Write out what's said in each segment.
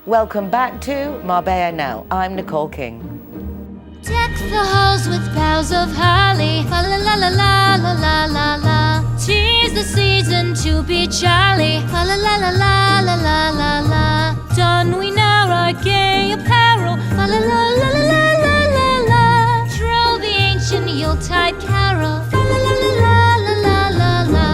Welcome back to Marbella Now. I'm Nicole King. Deck the halls with boughs of holly, fa la la la la la la la la. 'Tis the season to be jolly, fa la la la la la la la la. Don we now our gay apparel, fa la la la la la la la la. Troll the ancient Yuletide carol, fa la la la la la la la la.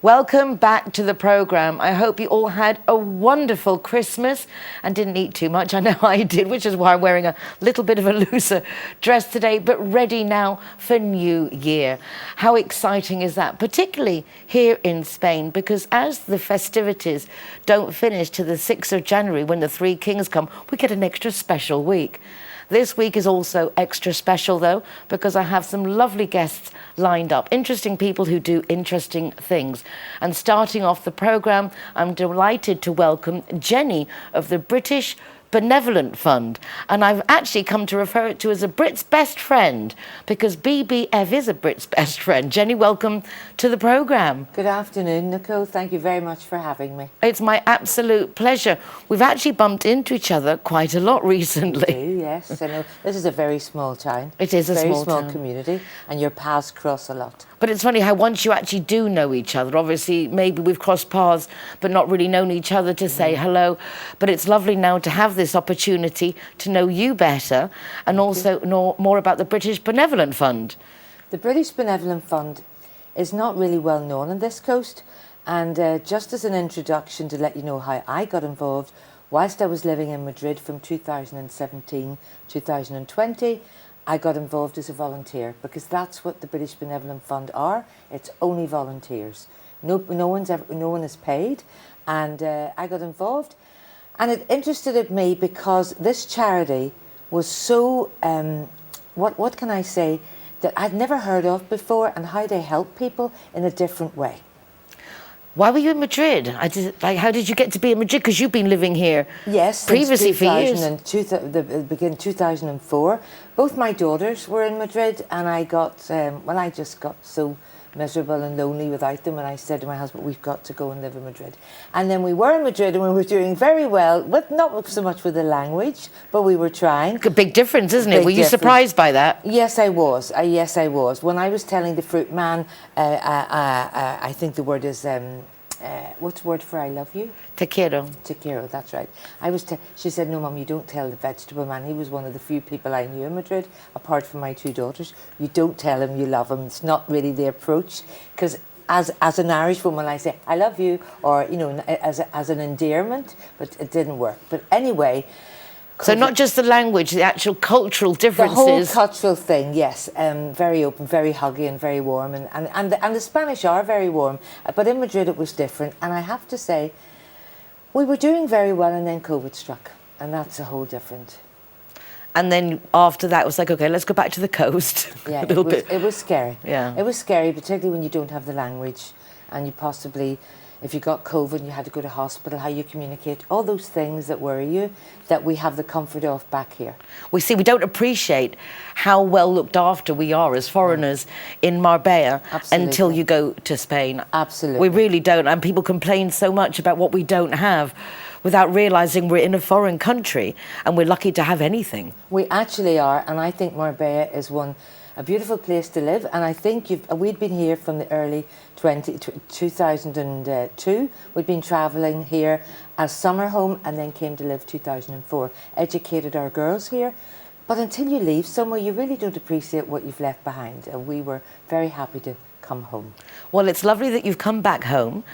Welcome back to the programme. I hope you all had a wonderful Christmas and didn't eat too much. I know I did, which is why I'm wearing a little bit of a looser dress today, but ready now for New Year. How exciting is that, particularly here in Spain, because as the festivities don't finish till the 6th of January when the Three Kings come, we get an extra special week. This week is also extra special, though, because I have some lovely guests lined up, interesting people who do interesting things. And starting off the programme, I'm delighted to welcome Jenny of the British Benevolent Fund. And I've actually come to refer it to as a Brit's best friend, because BBF is a Brit's best friend. Jenny, welcome to the programme. Good afternoon, Nicole. Thank you very much for having me. It's my absolute pleasure. We've actually bumped into each other quite a lot recently. We do, yes. I know this is a very small town. It is a very small town. community, and your paths cross a lot. But it's funny how once you actually do know each other, obviously maybe we've crossed paths but not really known each other to say hello. But it's lovely now to have this opportunity to know you better and also know more about the British Benevolent Fund. The British Benevolent Fund is not really well known on this coast, and just as an introduction to let you know how I got involved, whilst I was living in Madrid from 2017-2020, I got involved as a volunteer, because that's what the British Benevolent Fund are. It's only volunteers. No one is paid, and I got involved, and it interested me because this charity was so what can I say, that I'd never heard of before, and how they help people in a different way. Why were you in Madrid? How did you get to be in Madrid? Because you've been living here previously for years. Begin 2004. Both my daughters were in Madrid, and I just got so miserable and lonely without them, and I said to my husband, we've got to go and live in Madrid. And then we were in Madrid, and we were doing very well, not so much with the language, but we were trying. A big difference, isn't it? Were you surprised by that? Yes, I was. Yes, I was. When I was telling the fruit man, I think the word is, what's the word for I love you? Te quiero. Te quiero, that's right. She said, no, Mum, you don't tell the vegetable man. He was one of the few people I knew in Madrid, apart from my two daughters. You don't tell him you love him. It's not really the approach, because as an Irish woman, I say, I love you, or, as an endearment, but it didn't work. But anyway... So not just the language, the actual cultural differences. The whole cultural thing, yes. Very open, very huggy and very warm. And the Spanish are very warm. But in Madrid it was different. And I have to say, we were doing very well, and then COVID struck. And that's a whole different... And then after that it was like, okay, let's go back to the coast. Yeah, it was scary. Yeah. It was scary, particularly when you don't have the language, and you possibly... If you got COVID and you had to go to hospital, how you communicate, all those things that worry you, that we have the comfort of back here. We don't appreciate how well looked after we are as foreigners in Marbella. Absolutely. Until you go to Spain. Absolutely. We really don't. And people complain so much about what we don't have without realising we're in a foreign country and we're lucky to have anything. We actually are, and I think Marbella is a beautiful place to live, and I think we'd been here from the early 2002. We'd been travelling here as summer home, and then came to live 2004. Educated our girls here, but until you leave somewhere, you really don't appreciate what you've left behind, and we were very happy to come home. Well, it's lovely that you've come back home,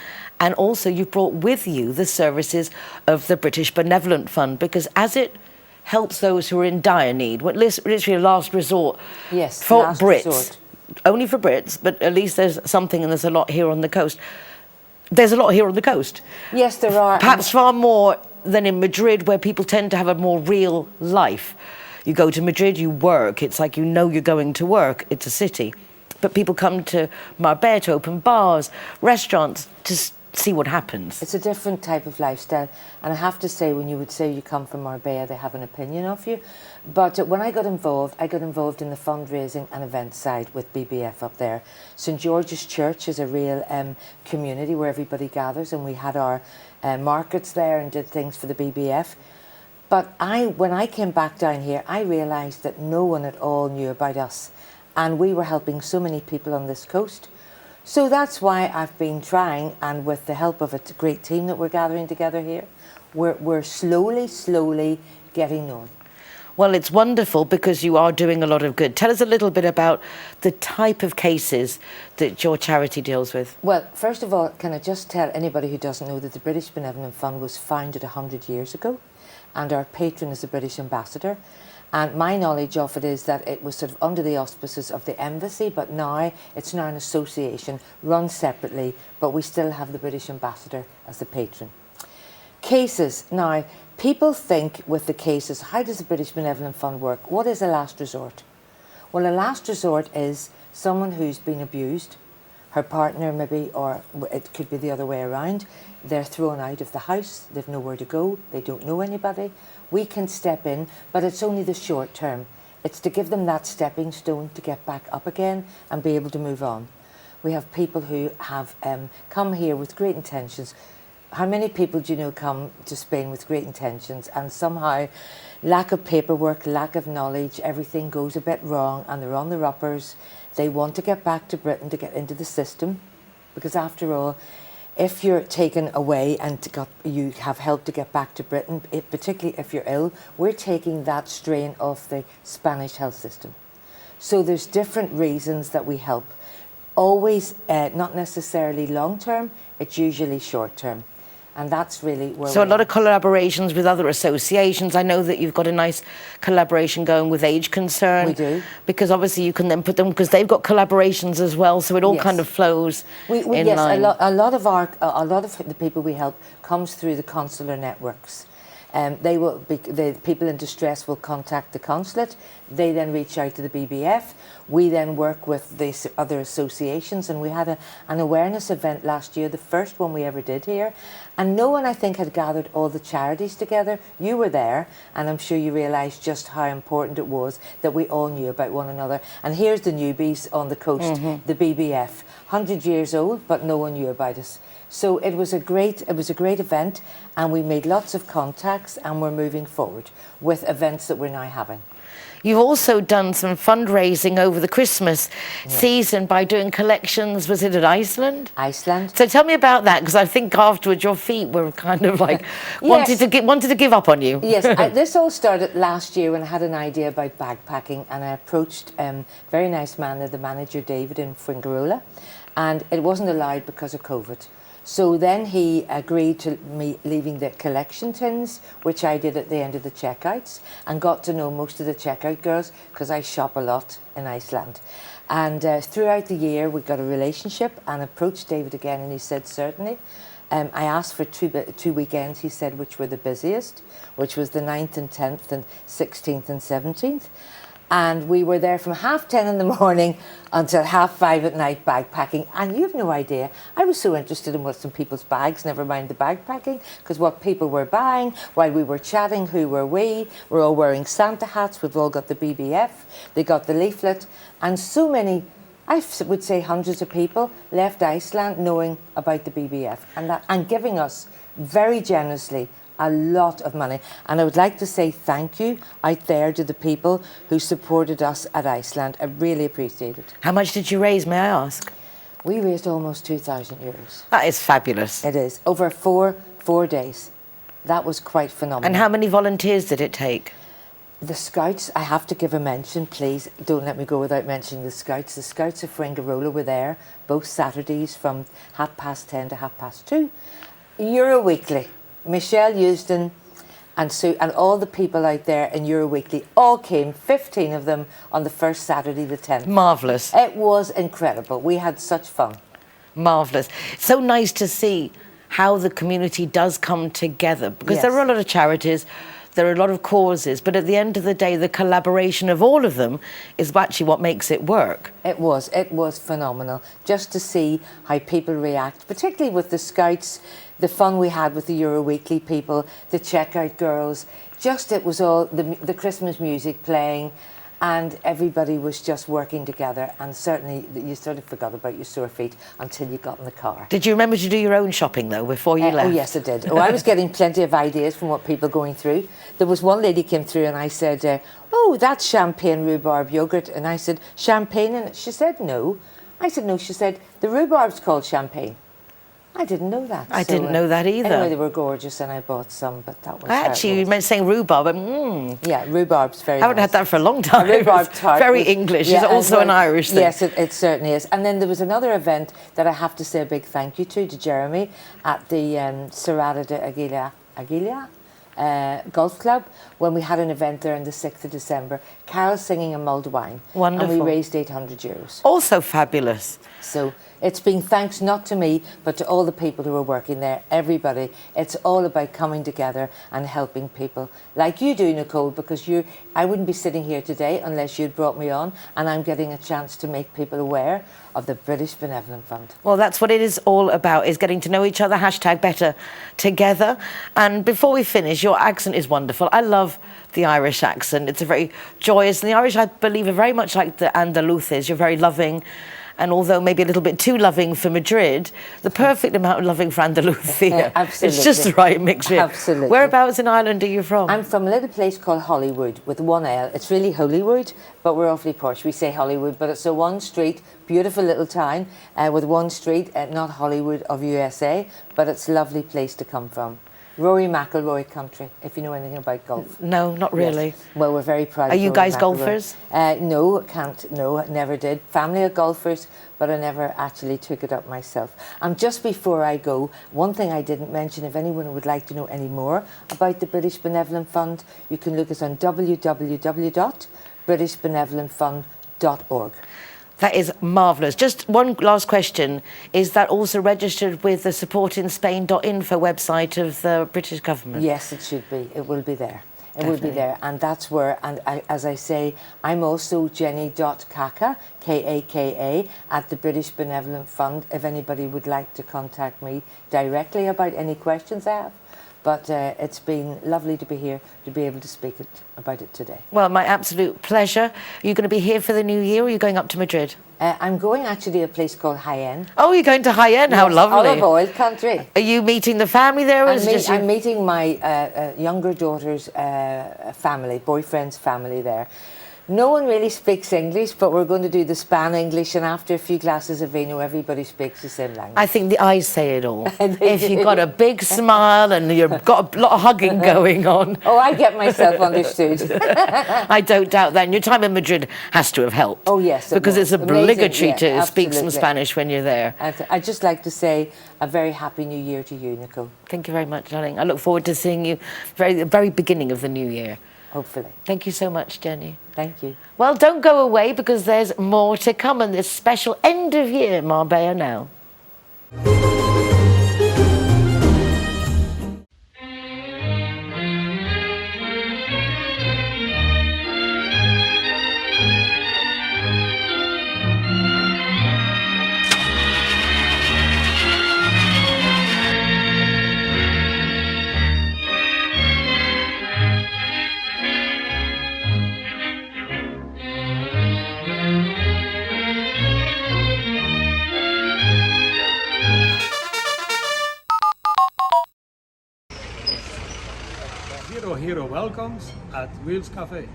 and also you've brought with you the services of the British Benevolent Fund, because as it helps those who are in dire need, literally a last resort. Yes, for last Brits. Resort. Only for Brits, but at least there's something, and there's a lot here on the coast. There's a lot here on the coast. Yes, there are. Perhaps far more than in Madrid, where people tend to have a more real life. You go to Madrid, you work. It's like you're going to work. It's a city. But people come to Marbella to open bars, restaurants, see what happens. It's a different type of lifestyle, and I have to say, when you would say you come from Marbella, they have an opinion of you. But when I got involved in the fundraising and event side with BBF up there. St George's Church is a real community where everybody gathers, and we had our markets there and did things for the BBF. But when I came back down here, I realised that no one at all knew about us, and we were helping so many people on this coast. So that's why I've been trying, and with the help of a great team that we're gathering together here, we're slowly getting known. Well, it's wonderful because you are doing a lot of good. Tell us a little bit about the type of cases that your charity deals with. Well, first of all, can I just tell anybody who doesn't know that the British Benevolent Fund was founded 100 years ago, and our patron is the British Ambassador. And my knowledge of it is that it was sort of under the auspices of the embassy, but now it's now an association run separately, but we still have the British Ambassador as the patron. Cases. Now, people think with the cases, how does the British Benevolent Fund work? What is a last resort? Well, a last resort is someone who's been abused, her partner maybe, or it could be the other way around. They're thrown out of the house, they've nowhere to go, they don't know anybody. We can step in, but it's only the short term. It's to give them that stepping stone to get back up again and be able to move on. We have people who have come here with great intentions. How many people do you know come to Spain with great intentions, and somehow lack of paperwork, lack of knowledge, everything goes a bit wrong and they're on the uppers. They want to get back to Britain to get into the system, because after all, if you're taken away and you have help to get back to Britain, particularly if you're ill, we're taking that strain off the Spanish health system. So there's different reasons that we help. Always not necessarily long term, it's usually short term. And that's really where So a lot of collaborations with other associations. I know that you've got a nice collaboration going with Age Concern. We do. Because obviously you can then put them, because they've got collaborations as well, so it all kind of flows in line. A lot of the people we help comes through the consular networks. The people in distress will contact the consulate. They then reach out to the BBF. We then work with the other associations, and we had an awareness event last year, the first one we ever did here, and no one, I think, had gathered all the charities together. You were there, and I'm sure you realised just how important it was that we all knew about one another. And here's the newbies on the coast, the BBF, 100 years old, but no one knew about us. So it was a great event, and we made lots of contacts, and we're moving forward with events that we're now having. You've also done some fundraising over the Christmas season by doing collections. Was it at Iceland? Iceland. So tell me about that, because I think afterwards your feet were kind of like wanted to give up on you. Yes, this all started last year when I had an idea about bagpacking, and I approached very nice man, the manager David in Fuengirola, and it wasn't allowed because of COVID. So then he agreed to me leaving the collection tins, which I did at the end of the checkouts, and got to know most of the checkout girls because I shop a lot in Iceland. And throughout the year we got a relationship, and approached David again, and he said certainly. I asked for two weekends, he said, which were the busiest, which was the 9th and 10th and 16th and 17th. And we were there from 10:30 in the morning until 5:30 at night bagpacking. And you have no idea, I was so interested in what's in people's bags, never mind the bagpacking, because what people were buying while we were chatting. Who were we? We're all wearing Santa hats, we've all got the BBF, they got the leaflet, and so many, I would say hundreds of people left Iceland knowing about the BBF and giving us very generously a lot of money. And I would like to say thank you out there to the people who supported us at Iceland. I really appreciate it. How much did you raise, may I ask? We raised almost €2,000. That is fabulous. It is. Over four days. That was quite phenomenal. And how many volunteers did it take? The Scouts, I have to give a mention, please. Don't let me go without mentioning the Scouts. The Scouts of Fuengirola were there both Saturdays from 10:30 to 2:30. Euroweekly. Michelle Euston and all the people out there in Euroweekly all came, 15 of them, on the first Saturday, the 10th. Marvellous. It was incredible. We had such fun. Marvellous. It's so nice to see how the community does come together, because there are a lot of charities there are a lot of causes, but at the end of the day, the collaboration of all of them is actually what makes it work. It was phenomenal just to see how people react, particularly with the Scouts, the fun we had with the Euro Weekly people, the checkout girls. Just it was all the Christmas music playing, and everybody was just working together, and certainly you sort of forgot about your sore feet until you got in the car. Did you remember to do your own shopping though before you left? Oh yes, I did. Oh, I was getting plenty of ideas from what people going through. There was one lady came through and I said, oh, that's champagne rhubarb yogurt, and I said, champagne in it? She said no. I said no. She said the rhubarb's called champagne. I didn't know that. I didn't know that either. Anyway, they were gorgeous and I bought some, but that was Actually, you meant saying rhubarb. Yeah, rhubarb's very I haven't had that for a long time. A rhubarb tart. Very English. It's also an Irish thing. Yes, it certainly is. And then there was another event that I have to say a big thank you to Jeremy at the Serrada de Aguila Golf Club, when we had an event there on the 6th of December. Carol singing a mulled wine. Wonderful. And we raised €800. Also fabulous. So it's been thanks not to me, but to all the people who were working there, everybody. It's all about coming together and helping people like you do, Nicole, because I wouldn't be sitting here today unless you'd brought me on, and I'm getting a chance to make people aware of the British Benevolent Fund. Well, that's what it is all about, is getting to know each other, #better together. And before we finish, your accent is wonderful. I love the Irish accent. It's a very joyous, and the Irish, I believe, are very much like the Andaluces. You're very loving. And although maybe a little bit too loving for Madrid, the perfect amount of loving for Andalusia. Absolutely. It's just the right mix. Absolutely. Whereabouts in Ireland are you from? I'm from a little place called Hollywood with one L. It's really Holywood, but we're awfully posh. We say Hollywood, but it's a one street, beautiful little town with one street, not Hollywood of USA, but it's a lovely place to come from. Rory McIlroy country, if you know anything about golf. No, not really. Yes. Well, we're very proud. Are you Rory guys McIlroy. golfers? No, can't. No, never did. Family of golfers, but I never actually took it up myself. And just before I go, one thing I didn't mention, if anyone would like to know any more about the British Benevolent Fund, you can look us on www.britishbenevolentfund.org. That is marvellous. Just one last question. Is that also registered with the supportinspain.info website of the British government? Yes, it should be. It will be there. It will be there. And that's where, as I say, I'm also jenny.kaka, Kaka, at the British Benevolent Fund, if anybody would like to contact me directly about any questions I have. But it's been lovely to be here, to be able to speak about it today. Well, my absolute pleasure. Are you going to be here for the new year, or are you going up to Madrid? I'm going actually to a place called Jaén. Oh, you're going to Jaén? How Yes, lovely. olive oil country. Are you meeting the family there? Or I'm meeting my younger daughter's family, boyfriend's family there. No one really speaks English, but we're going to do the Span English, and after a few glasses of vino, everybody speaks the same language. I think the eyes say it all. If you've got a big smile and you've got a lot of hugging going on. Oh, I get myself understood. I don't doubt that. And your time in Madrid has to have helped. Oh, yes. Because it's obligatory to speak some absolutely. Spanish when you're there. I'd just like to say a very happy new year to you, Nicole. Thank you very much, darling. I look forward to seeing you at the very beginning of the new year. Hopefully. Thank you so much, Jenny. Thank you. Well, don't go away, because there's more to come in this special end of year Marbella Now. Hero welcomes at Wheels Cafe.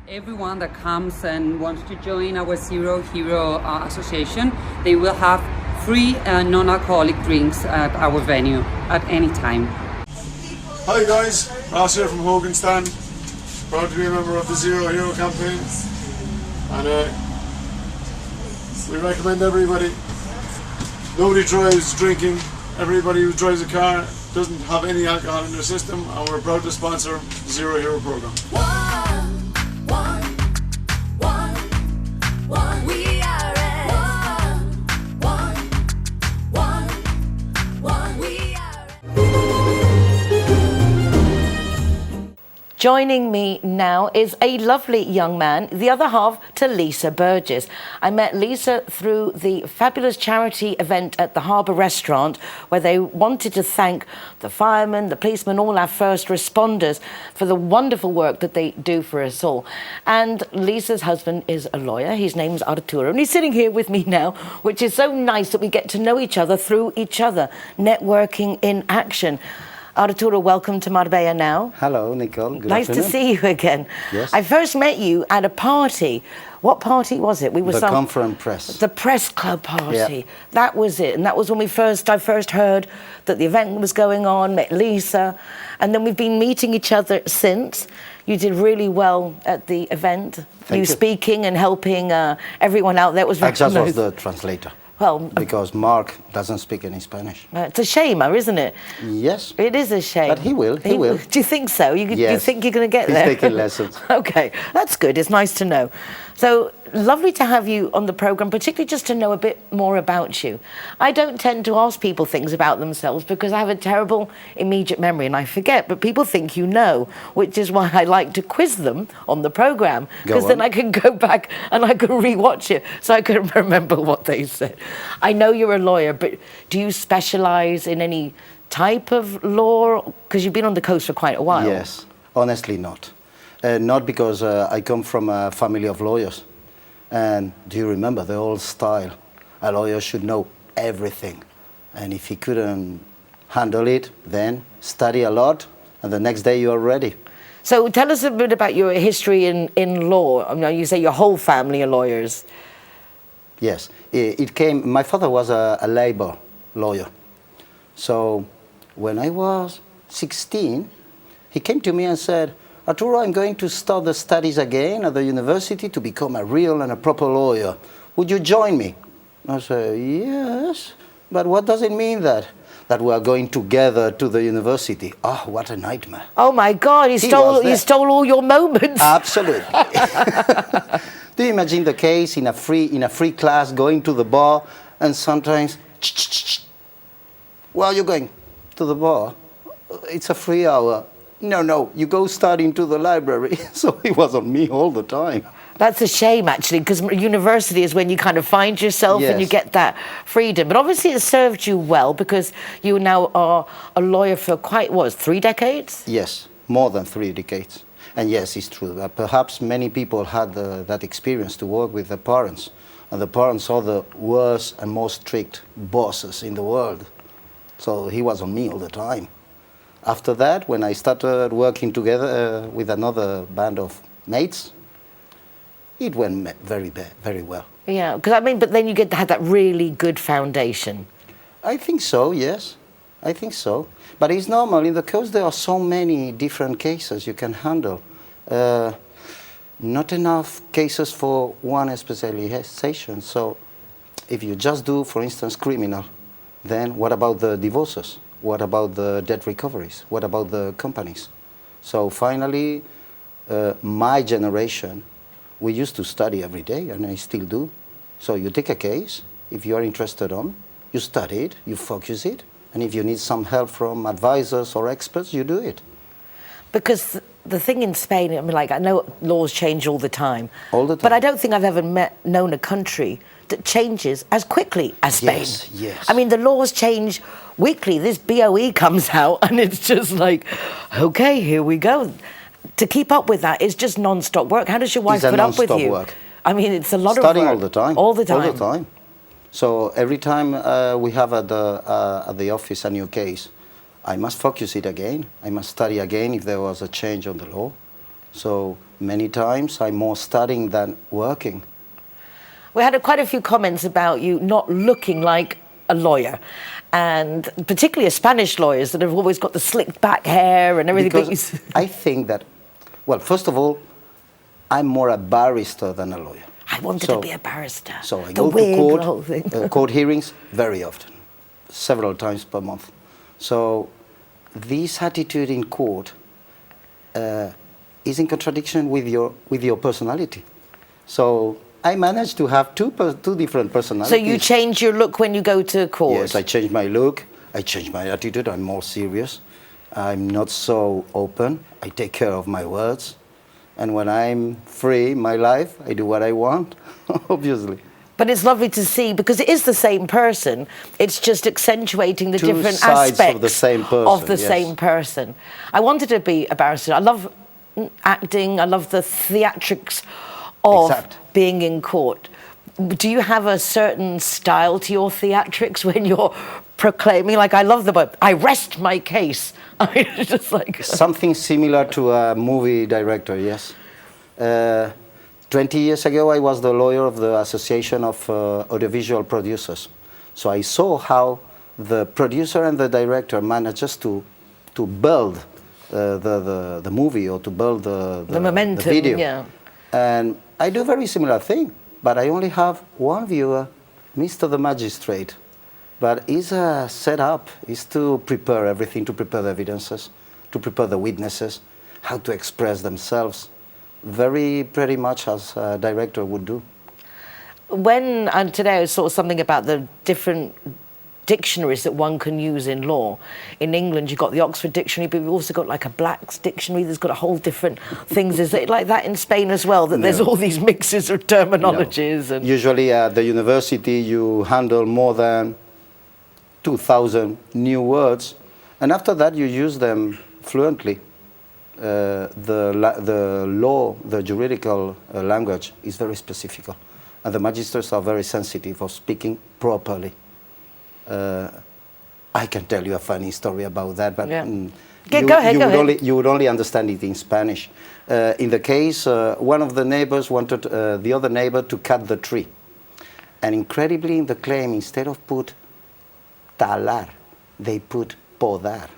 Everyone that comes and wants to join our Zero Hero Association, they will have free non-alcoholic drinks at our venue at any time. Hi guys, Ross here from Hoganstown. Proud to be a member of the Zero Hero campaign, and we recommend everybody. Nobody drives drinking. Everybody who drives a car doesn't have any alcohol in their system, and we're proud to sponsor the Zero Hero program. We are it. Joining me now is a lovely young man, the other half to Lisa Burgess. I met Lisa through the fabulous charity event at the Harbour Restaurant, where they wanted to thank the firemen, the policemen, all our first responders for the wonderful work that they do for us all. And Lisa's husband is a lawyer. His name's Arturo, and he's sitting here with me now, which is so nice that we get to know each other through each other. Networking in action. Arturo, welcome to Marbella Now. Hello, Nicole. Good Nice afternoon. to see you again. Yes. I first met you at a party. What party was it? We were The Conference Press. The press club party. Yeah. That was it, and that was when I first heard that the event was going on. Met Lisa, and then we've been meeting each other since. You did really well at the event. Thank you. Speaking and helping everyone out there. It was very I just nice. was the translator. Well, Because Mark doesn't speak any Spanish. it's a shame, isn't it? Yes. It is a shame. But he will. Do you think so? You Yes. think you're going to get He's there? taking lessons. Okay, that's good. It's nice to know. So lovely to have you on the program, particularly just to know a bit more about you. I don't tend to ask people things about themselves because I have a terrible immediate memory and I forget, but people think you know, which is why I like to quiz them on the program, because then I can go back and I can rewatch it so I can remember what they said. I know you're a lawyer, but do you specialize in any type of law? Because you've been on the coast for quite a while. Yes. Honestly, not. Not because I come from a family of lawyers. And do you remember the old style? A lawyer should know everything. And if he couldn't handle it, then study a lot, and the next day you are ready. So tell us a bit about your history in law. I mean, you say your whole family are lawyers. Yes, it came. My father was a labor lawyer. So when I was 16, he came to me and said, Arturo, I'm going to start the studies again at the university to become a real and a proper lawyer. Would you join me? I said, yes, but what does it mean that we are going together to the university? Oh, what a nightmare. Oh my God, he stole all your moments. Absolutely. Do you imagine the case in a free class going to the bar and sometimes, where are you going? To the bar? It's a free hour. No, you go study into the library. So it was on me all the time. That's a shame, actually, because university is when you kind of find yourself and you Yes. get that freedom. But obviously it served you well because you now are a lawyer for 3 decades? Yes, more than 3 decades. And yes, it's true. Perhaps many people had that experience to work with the parents. And the parents are the worst and most strict bosses in the world. So he was on me all the time. After that, when I started working together with another band of mates, it went very well. Yeah, because I mean, but then you get to have that really good foundation. I think so, yes. I think so. But it's normal. In the coast, there are so many different cases you can handle. Not enough cases for one specialization. So if you just do, for instance, criminal, then what about the divorces? What about the debt recoveries? What about the companies? So finally, my generation, we used to study every day, and I still do. So you take a case, if you are interested on, you study it, you focus it, and if you need some help from advisors or experts, you do it. Because the thing in Spain, I mean, like, I know laws change all the time. All the time. But I don't think I've ever known a country that changes as quickly as Spain. Yes. I mean, the laws change weekly. This BOE comes out and it's just like, okay, here we go. To keep up with that, it's just non-stop work. How does your wife It's a put up with non-stop you? work. I mean, it's a lot of Studying work. all the time. All the time. All the time. So every time we have at the office a new case, I must focus it again. I must study again if there was a change on the law. So many times I'm more studying than working. We had quite a few comments about you not looking like a lawyer, and particularly Spanish lawyers that have always got the slicked back hair and everything. Because I think that, well, first of all, I'm more a barrister than a lawyer. I wanted to be a barrister. So I The go wig, to the whole thing. court hearings very often, several times per month. So this attitude in court is in contradiction with your personality. So I managed to have two different personalities. So you change your look when you go to court? Yes, I changed my look, I changed my attitude, I'm more serious. I'm not so open. I take care of my words. And when I'm free in my life, I do what I want, obviously. But it's lovely to see, because it is the same person. It's just accentuating the Two different sides aspects of the same person, of the yes. same person. I wanted to be a barrister. I love acting. I love the theatrics of Exact. being in court. Do you have a certain style to your theatrics when you're proclaiming? Like, I love the word, I rest my case. I mean, it's just like... Something similar to a movie director, yes. 20 years ago, I was the lawyer of the Association of Audiovisual Producers. So I saw how the producer and the director manages to build the movie, or to build the momentum, the video. yeah. And I do very similar thing, but I only have one viewer, Mr. the Magistrate. But it's a setup, is to prepare everything, to prepare the evidences, to prepare the witnesses, how to express themselves, pretty much as a director would do. When, and today I saw something about the different dictionaries that one can use in law. In England, you've got the Oxford Dictionary, but we've also got like a Black's Dictionary. There's got a whole different things. Is it like that in Spain as well, that there's all these mixes of terminologies? No. And Usually at the university, you handle more than 2,000 new words, and after that you use them fluently. The law, the juridical language is very specific, and the magistrates are very sensitive of speaking properly. I can tell you a funny story about that, but yeah. go ahead. You would only understand it in Spanish. In the case, one of the neighbors wanted the other neighbor to cut the tree, and incredibly in the claim, instead of put talar, they put podar.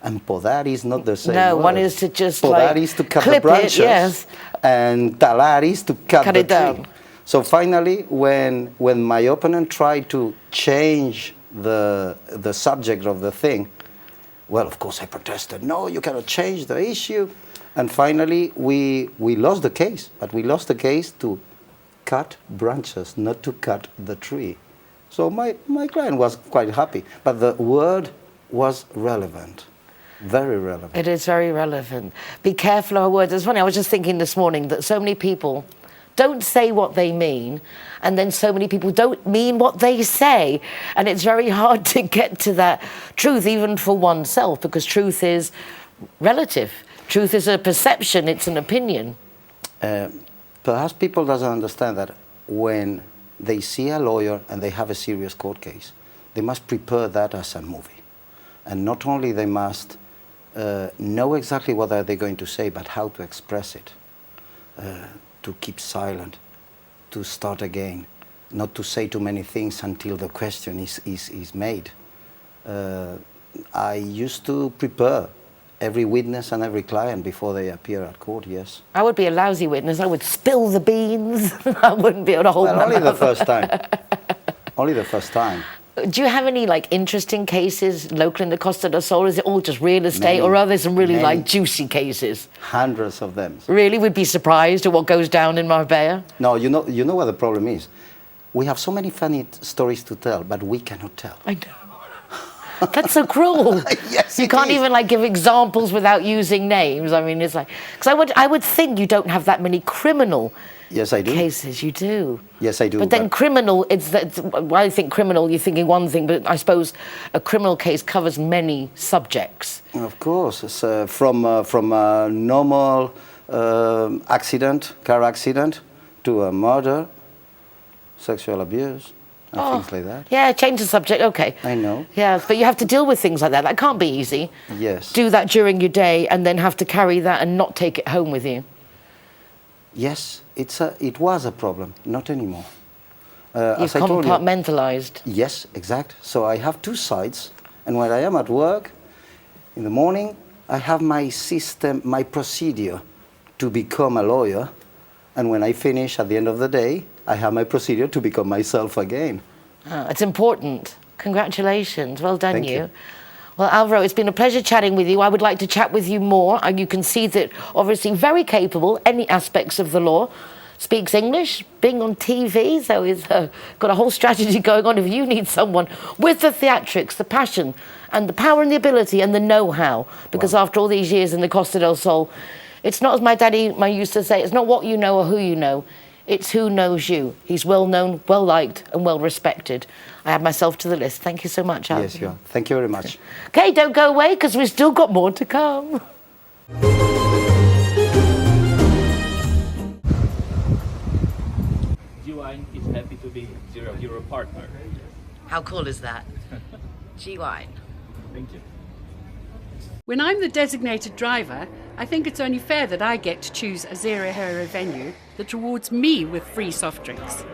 And podar is not the same No, word. one is to just podar like is to cut clip the branches, it, yes. and talar is to cut the it down. tree. So finally, when my opponent tried to change the subject of the thing, well, of course I protested. No, you cannot change the issue. And finally, we lost the case. But we lost the case to cut branches, not to cut the tree. So my client was quite happy. But the word was relevant. Very relevant. It is very relevant. Be careful of our words. It's funny, I was just thinking this morning that so many people don't say what they mean, and then so many people don't mean what they say. And it's very hard to get to that truth, even for oneself, because truth is relative. Truth is a perception, it's an opinion. Perhaps people doesn't understand that when they see a lawyer and they have a serious court case, they must prepare that as a movie. And not only they must know exactly what are they going to say, but how to express it. To keep silent, to start again, not to say too many things until the question is made. I used to prepare every witness and every client before they appear at court, yes. I would be a lousy witness. I would spill the beans. I wouldn't be able to hold my Only the mouth. first time. Only the first time. Do you have any like interesting cases local in the Costa del Sol? Is it all just real estate, Many, or are there some really many. like juicy cases? Hundreds of them. Really, we'd be surprised at what goes down in Marbella. No, you know what the problem is? We have so many funny stories to tell, but we cannot tell. I know. That's so cruel. Yes, you it can't is. even like give examples without using names. I mean, it's like, because I would think you don't have that many criminal Yes, I do. cases. You do. Yes, I do. But then criminal, well, I think criminal, you're thinking one thing, but I suppose a criminal case covers many subjects. Of course, it's, from a normal accident, car accident, to a murder, sexual abuse, and things like that. Yeah, change the subject, okay. I know. Yeah, but you have to deal with things like that. That can't be easy. Yes. Do that during your day and then have to carry that and not take it home with you. Yes, it was a problem, not anymore. You've As I told you, compartmentalized. yes, exact. So I have two sides, and when I am at work, in the morning, I have my system, my procedure to become a lawyer, and when I finish at the end of the day, I have my procedure to become myself again. It's important. Congratulations. Well done, Thank you. Well, Alvaro, it's been a pleasure chatting with you. I would like to chat with you more. And you can see that, obviously, very capable, any aspects of the law. speaks English, being on TV, so he's got a whole strategy going on. If you need someone with the theatrics, the passion, and the power and the ability and the know-how, because after all these years in the Costa del Sol, it's not, as my daddy used to say, it's not what you know or who you know, it's who knows you. He's well known, well liked, and well respected. I add myself to the list. Thank you so much, Alan. Yes, you are. Thank you very much. Okay, don't go away, because we've still got more to come. G-Wine is happy to be Zero Hero partner. How cool is that? G-Wine. Thank you. When I'm the designated driver, I think it's only fair that I get to choose a Zero Hero venue that rewards me with free soft drinks.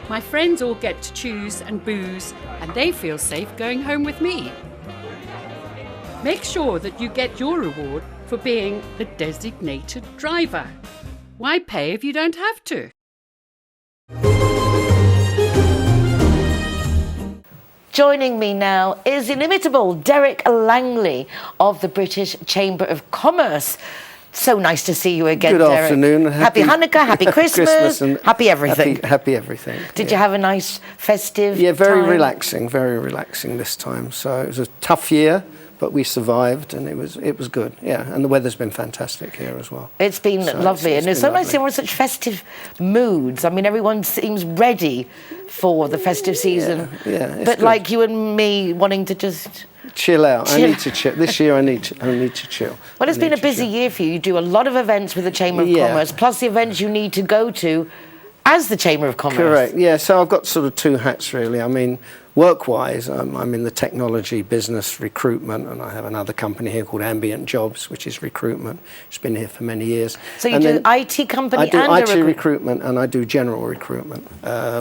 My friends all get to choose and booze, and they feel safe going home with me. Make sure that you get your reward for being the designated driver. Why pay if you don't have to? Joining me now is inimitable Derek Langley of the British Chamber of Commerce. So nice to see you again, Good Derek. afternoon. Happy Hanukkah, happy Christmas, and happy everything. Happy everything. Did you have a nice festive very time? very relaxing this time. So it was a tough year, but we survived, and it was good. Yeah, and the weather's been fantastic here as well. It's been So lovely, and it's so been nice to see lovely. everyone in such festive moods. I mean, everyone seems ready for the festive season. Yeah, it's but good. like you and me wanting to just... Chill out. I Chill. need to chill. This year I need to chill. Well, it's I been need a to busy chill. year for you. You do a lot of events with the Chamber of Yeah. Commerce, plus the events you need to go to as the Chamber of Commerce. Correct. Yeah. So I've got sort of two hats really. I mean, work-wise, I'm in the technology business recruitment, and I have another company here called Ambient Jobs, which is recruitment. It's been here for many years. So you And do then IT company I do and IT a recruitment, and I do general recruitment,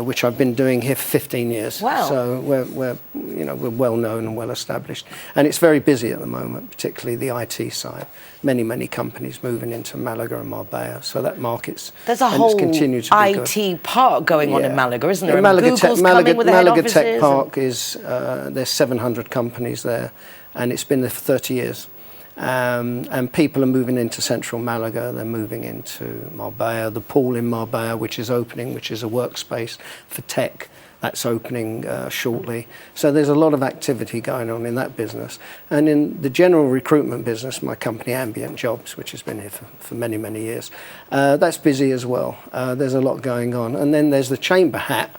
which I've been doing here for 15 years. Wow. So we're well known and well established, and it's very busy at the moment, particularly the IT side. Many companies moving into Malaga and Marbella, so that market's There's a and it's whole continued to be good. IT park going on in Yeah. Malaga, isn't there? Yeah, I mean, Google's coming with the head Malaga offices Tech and- Park is there's 700 companies there, and it's been there for 30 years. And people are moving into central Malaga. They're moving into Marbella, the pool in Marbella, which is opening, which is a workspace for tech. That's opening shortly. So there's a lot of activity going on in that business. And in the general recruitment business, my company Ambient Jobs, which has been here for many years, that's busy as well. There's a lot going on. And then there's the chamber hat,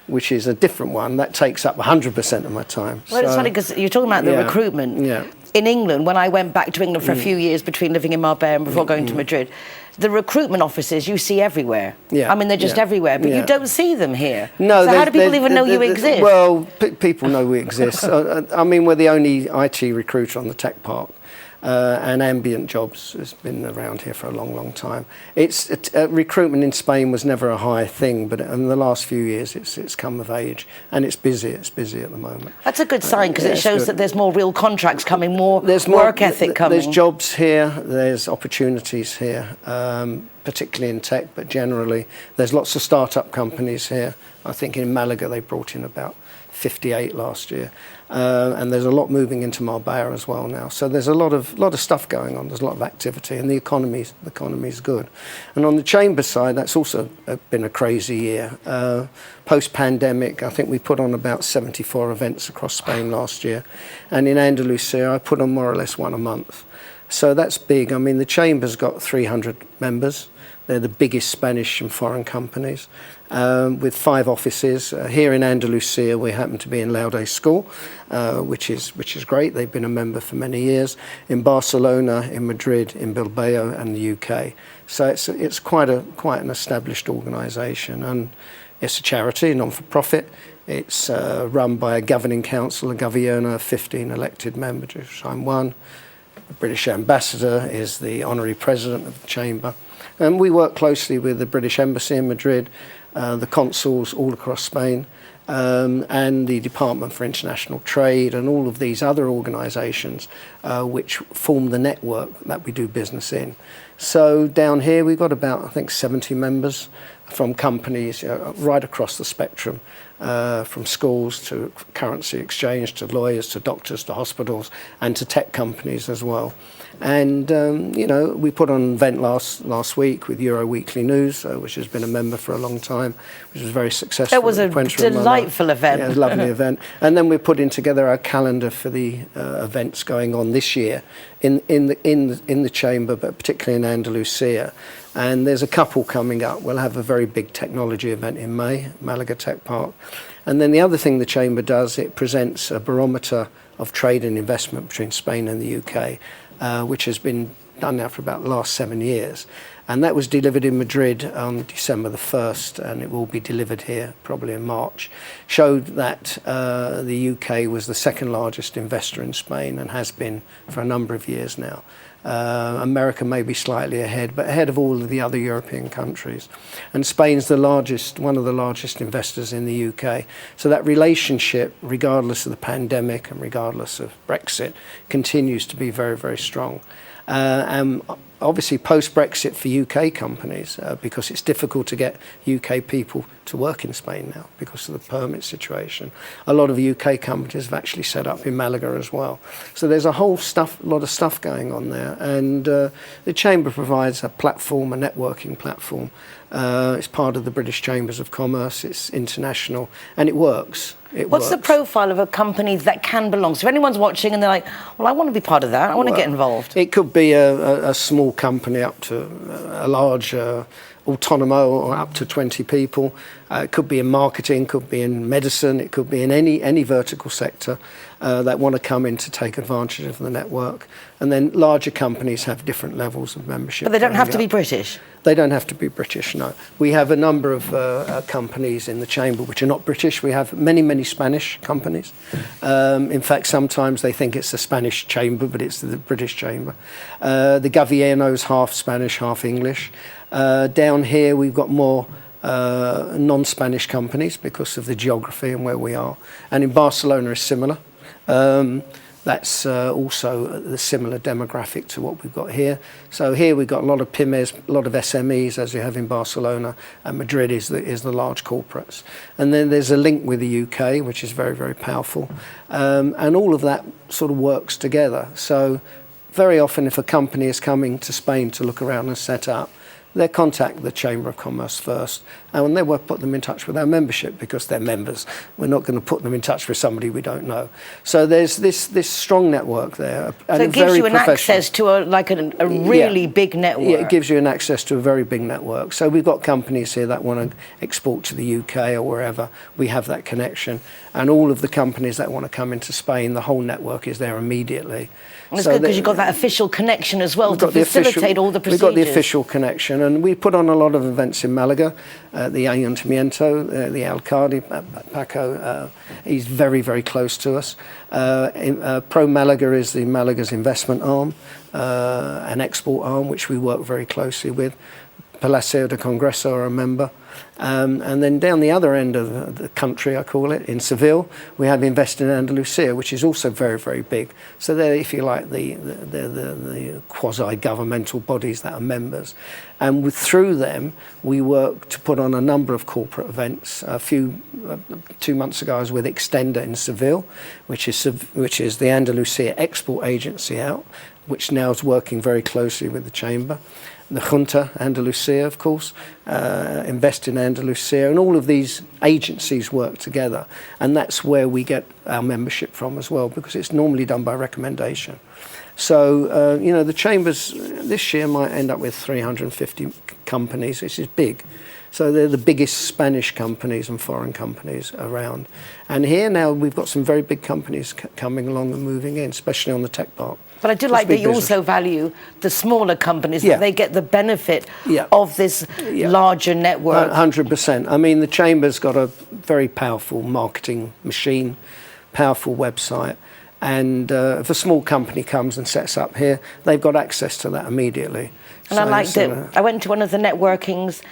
which is a different one. That takes up 100% of my time. Well, it's funny because you're talking about the yeah, recruitment. yeah. In England, when I went back to England for a few years between living in Marbella and before going to Madrid, the recruitment offices you see everywhere. Yeah, I mean, they're just yeah, everywhere, but you yeah. don't see them here. No, so how do people even know you exist? Well, people know we exist. I mean, we're the only IT recruiter on the tech park, and Ambient Jobs has been around here for a long time. Recruitment in Spain was never a high thing, but in the last few years, it's come of age, and it's busy. It's busy at the moment. That's a good sign because yeah, it it's shows good. that there's more real contracts coming, more There's work ethic coming. There's jobs here, there's opportunities here, particularly in tech, but generally there's lots of startup companies here. I think in Malaga they brought in about 58 last year, and there's a lot moving into Marbella as well now. So there's a lot of stuff going on. There's a lot of activity, and the economy's good. And on the chamber side, that's also been a crazy year. Post-pandemic, I think we put on about 74 events across Spain last year, and in Andalusia, I put on more or less one a month. So that's big. I mean, the chamber's got 300 members. They're the biggest Spanish and foreign companies, with 5 offices. Here in Andalusia, we happen to be in Laude School, which is great. They've been a member for many years. In Barcelona, in Madrid, in Bilbao, and the UK. So it's quite an established organisation, and it's a charity, non-for-profit. It's run by a governing council, a Gobierno of 15 elected members, which I'm one. The British ambassador is the honorary president of the chamber. And we work closely with the British Embassy in Madrid, the consuls all across Spain, and the Department for International Trade and all of these other organisations which form the network that we do business in. So down here we've got about, I think, 70 members from companies right across the spectrum, from schools to currency exchange to lawyers to doctors to hospitals and to tech companies as well. And you know, we put on an event last week with Euro Weekly News, which has been a member for a long time, which was very successful. It was a delightful event. Yeah, it was a lovely event. And then we're putting together our calendar for the events going on this year in the chamber, but particularly in Andalusia. And there's a couple coming up. We'll have a very big technology event in May, Malaga Tech Park. And then the other thing the chamber does, it presents a barometer of trade and investment between Spain and the UK, which has been done now for about the last 7 years. And that was delivered in Madrid on December the 1st, and it will be delivered here probably in March. Showed that the UK was the second largest investor in Spain and has been for a number of years now. America may be slightly ahead, but ahead of all of the other European countries. And Spain's the largest, one of the largest investors in the UK. So that relationship, regardless of the pandemic and regardless of Brexit, continues to be very, very strong. And obviously post-Brexit for UK companies, because it's difficult to get UK people to work in Spain now because of the permit situation. A lot of UK companies have actually set up in Malaga as well. So there's a lot of stuff going on there. And the Chamber provides a platform, a networking platform. It's part of the British Chambers of Commerce, it's international, and it works. What's the profile of a company that can belong? So if anyone's watching and they're like, well, I want to be part of that, I want to get involved. It could be a small company up to a large autonomo or up to 20 people. It could be in marketing, could be in medicine, it could be in any vertical sector that want to come in to take advantage of the network. And then larger companies have different levels of membership. But they don't have to be British? They don't have to be British, no. We have a number of companies in the Chamber which are not British. We have many, many Spanish companies. In fact, sometimes they think it's the Spanish Chamber, but it's the British Chamber. The Gobierno's half Spanish, half English. Down here, we've got more non-Spanish companies because of the geography and where we are. And in Barcelona is similar. That's also the similar demographic to what we've got here. So here we've got a lot of pymes, a lot of SMEs, as you have in Barcelona, and Madrid is the large corporates. And then there's a link with the UK, which is very, very powerful. And all of that sort of works together. So very often if a company is coming to Spain to look around and set up, they contact the Chamber of Commerce first, and they will put them in touch with our membership because they're members. We're not going to put them in touch with somebody we don't know. So there's this strong network there. So it gives you an access to a really big network. Yeah, it gives you an access to a very big network. So we've got companies here that want to export to the UK or wherever. We have that connection. And all of the companies that want to come into Spain, the whole network is there immediately. And it's good because you've got that official connection as well to facilitate all the procedures. We've got the official connection, and we put on a lot of events in Malaga. The Ayuntamiento, the Alcalde, Paco, he's very, very close to us. Pro Malaga is the Malaga's investment arm, an export arm, which we work very closely with. Palacio de Congreso are a member. And then down the other end of the country, I call it, in Seville, we have Invest in Andalusia, which is also very, very big. So they're, if you like, the quasi-governmental bodies that are members. And through them, we work to put on a number of corporate events. 2 months ago, I was with Extender in Seville, which is the Andalusia export agency out, which now is working very closely with the Chamber. The Junta, Andalusia, of course, Invest in Andalusia, and all of these agencies work together. And that's where we get our membership from as well, because it's normally done by recommendation. So, you know, the Chambers this year might end up with 350 companies. This is big. So they're the biggest Spanish companies and foreign companies around. And here now we've got some very big companies coming along and moving in, especially on the tech park. But I do like that you also value the smaller companies, that they get the benefit of this larger network. 100%. I mean, the Chamber's got a very powerful marketing machine, powerful website. And if a small company comes and sets up here, they've got access to that immediately. And I liked it. I went to one of the networkings,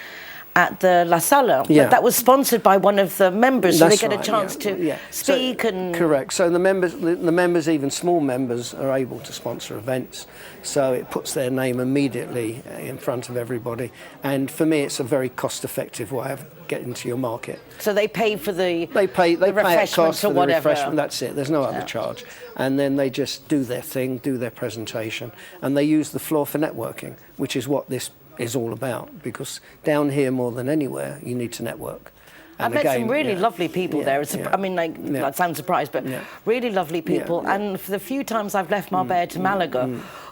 at the La Sala. Yeah. But that was sponsored by one of the members, so That's they get right, a chance to speak and... Correct. So the members, even small members, are able to sponsor events. So it puts their name immediately in front of everybody. And for me, it's a very cost-effective way of getting to your market. So they pay for the They pay at cost for the whatever. refreshment. That's it. There's no other charge. And then they just do their thing, do their presentation, and they use the floor for networking, which is what this is all about. Because down here, more than anywhere, you need to network. I've met some really lovely people there. I mean, that sounds surprised, but really lovely people. And for the few times I've left Marbella to Malaga,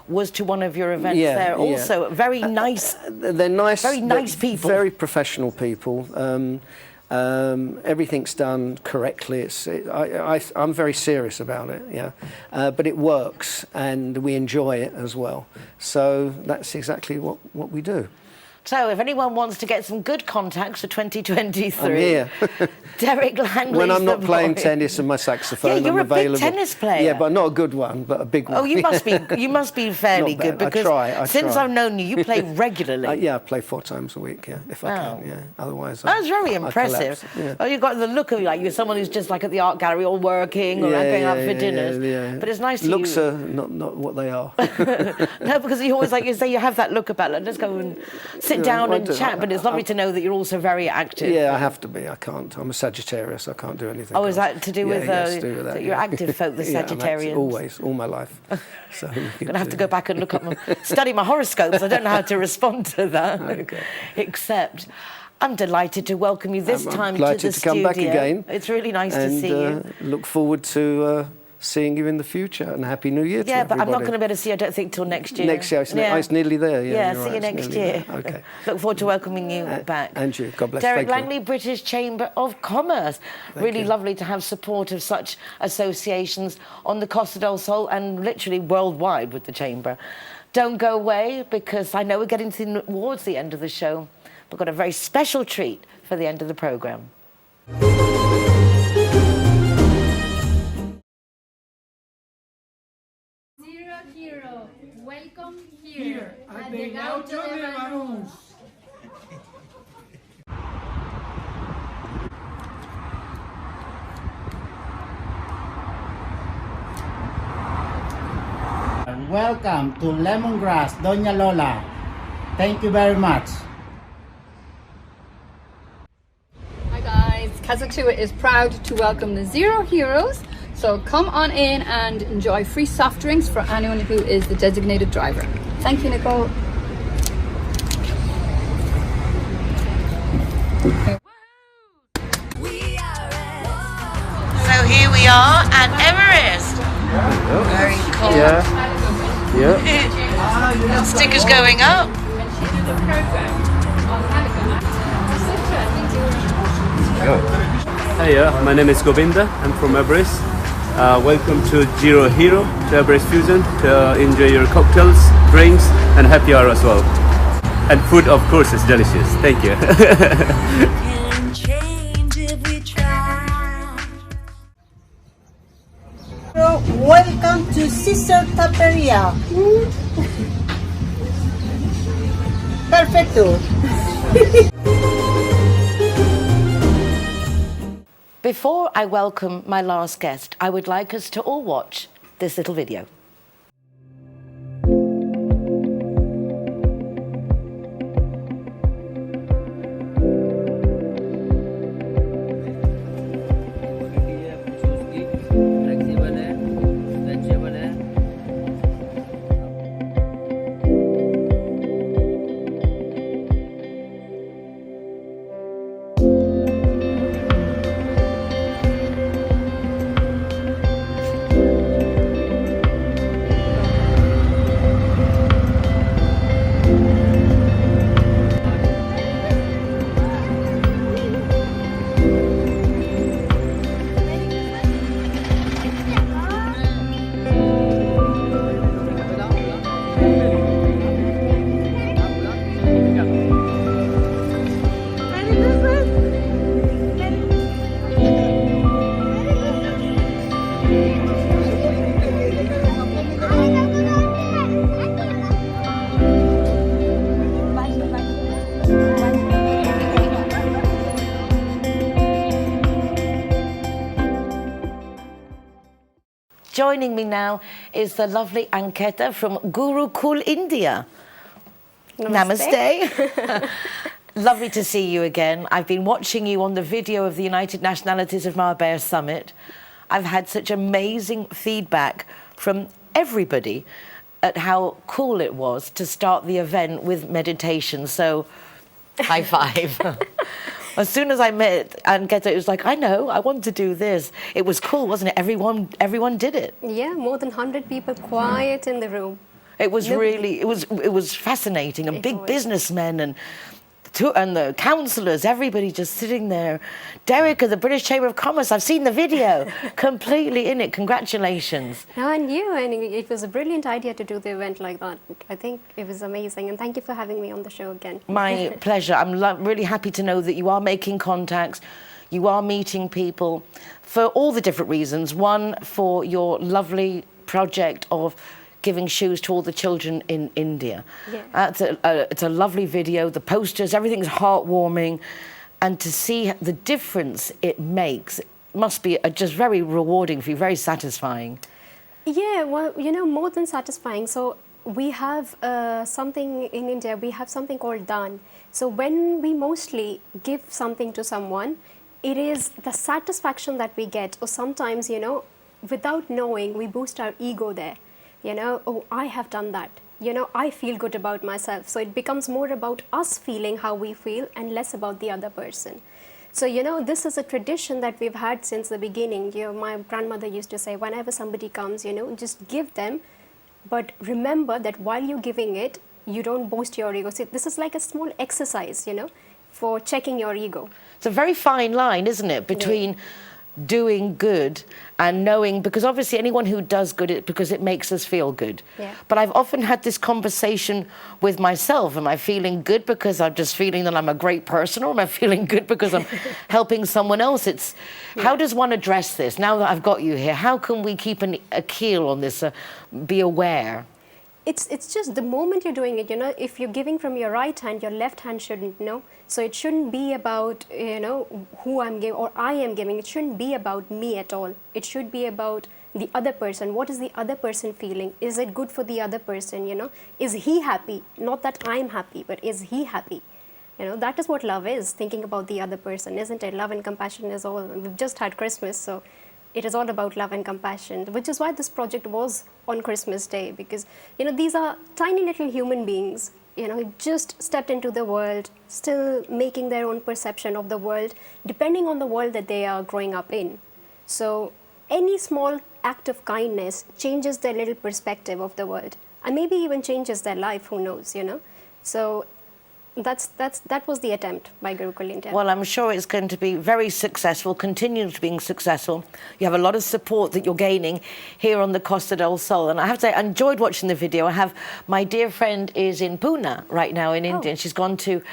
was to one of your events there. Also, very nice. They're nice. Very nice people. Very professional people. Everything's done correctly. I'm very serious about it. Yeah, but it works, and we enjoy it as well. So that's exactly what we do. So if anyone wants to get some good contacts for 2023, I'm here. Derek Langley. When I'm not playing tennis and my saxophone, you're I'm available. a big tennis player. Yeah, but not a good one, but a big one. Oh, you must be fairly good, because since I've known you, you play regularly. Yeah, I play 4 times a week. Yeah, if I can. Yeah, otherwise. That's very impressive. Oh, you've got the look of you like you're someone who's just like at the art gallery, all working or going out for dinners. Yeah. But it's nice to looks are not what they are. No, because you always, like you say, you have that look about it. Let's go and sit down and chat. But it's lovely to know that you're also very active. Yeah, I have to be. I can't. I'm a Sagittarius. I can't do anything. Oh, is that to do with to do with that, you're active folk, the Sagittarians? Always, all my life. So I'm going to have to go back and look up study my horoscopes. I don't know how to respond to that. Okay. Except I'm delighted to welcome you this time to the delighted to come back again. It's really nice to see you. Look forward to seeing you in the future, and Happy New Year to everybody. But I'm not going to be able to see you, I don't think, till next year. Next year, it's nearly there. Yeah, see you next year. Okay. Look forward to welcoming you back. And you, God bless. Derek Langley, British Chamber of Commerce. Really lovely to have support of such associations on the Costa del Sol and literally worldwide with the Chamber. Don't go away, because I know we're getting towards the end of the show. We've got a very special treat for the end of the programme. Hero, welcome here at the Gaucho de Banús. Welcome to Lemongrass, Doña Lola. Thank you very much. Hi guys, Kazakhstan is proud to welcome the Zero Heroes. So come on in and enjoy free soft drinks for anyone who is the designated driver. Thank you, Nicole. So here we are at Everest. Very cool. Yeah. Stickers going up. Hi, my name is Govinda. I'm from Everest. Welcome to Zero Hero, to Everest Fusion, to enjoy your cocktails, drinks, and happy hour as well. And food, of course, is delicious. Thank you. Welcome to Sister Taperia. Perfecto. Before I welcome my last guest, I would like us to all watch this little video. Joining me now is the lovely Anketa from Gurukul, India. Namaste. Lovely to see you again. I've been watching you on the video of the United Nationalities of Marbella Summit. I've had such amazing feedback from everybody at how cool it was to start the event with meditation. So, high five. As soon as I met Anketa, it was like, I know, I want to do this. It was cool, wasn't it? Everyone did it. Yeah, more than 100 people quiet in the room. It was really, it was fascinating. And big businessmen and the councillors, everybody just sitting there. Derek of the British Chamber of Commerce, I've seen the video, completely in it. Congratulations. No, and you, and it was a brilliant idea to do the event like that. I think it was amazing, and thank you for having me on the show again. My pleasure. I'm really happy to know that you are making contacts, you are meeting people for all the different reasons. One, for your lovely project of giving shoes to all the children in India. Yeah. It's a lovely video, the posters, everything's heartwarming, and to see the difference it makes must be just very rewarding for you, very satisfying. Yeah, well, you know, more than satisfying. So we have something in India, we have something called daan. So when we mostly give something to someone, it is the satisfaction that we get, or sometimes, you know, without knowing, we boost our ego there. You know, oh, I have done that. You know, I feel good about myself. So it becomes more about us feeling how we feel and less about the other person. So, you know, this is a tradition that we've had since the beginning. You know, my grandmother used to say, whenever somebody comes, you know, just give them. But remember that while you're giving it, you don't boast your ego. So this is like a small exercise, you know, for checking your ego. It's a very fine line, isn't it, between doing good and knowing, because obviously anyone who does good, because it makes us feel good. Yeah. But I've often had this conversation with myself. Am I feeling good because I'm just feeling that I'm a great person, or am I feeling good because I'm helping someone else? It's how does one address this? Now that I've got you here, how can we keep a keel on this, be aware? It's just the moment you're doing it, you know, if you're giving from your right hand, your left hand shouldn't know. So it shouldn't be about, you know, who I'm giving or I am giving. It shouldn't be about me at all. It should be about the other person. What is the other person feeling? Is it good for the other person, you know? Is he happy? Not that I'm happy, but is he happy? You know, that is what love is, thinking about the other person, isn't it? Love and compassion is all. We've just had Christmas, so it is all about love and compassion, which is why this project was on Christmas Day, because, you know, these are tiny little human beings, you know, who just stepped into the world, still making their own perception of the world, depending on the world that they are growing up in. So any small act of kindness changes their little perspective of the world, and maybe even changes their life, who knows, you know. So that was the attempt by Gurukul India. Well, I'm sure it's going to be very successful, continue to being successful. You have a lot of support that you're gaining here on the Costa del Sol. And I have to say, I enjoyed watching the video. I have, my dear friend is in Pune right now in India, and she's gone to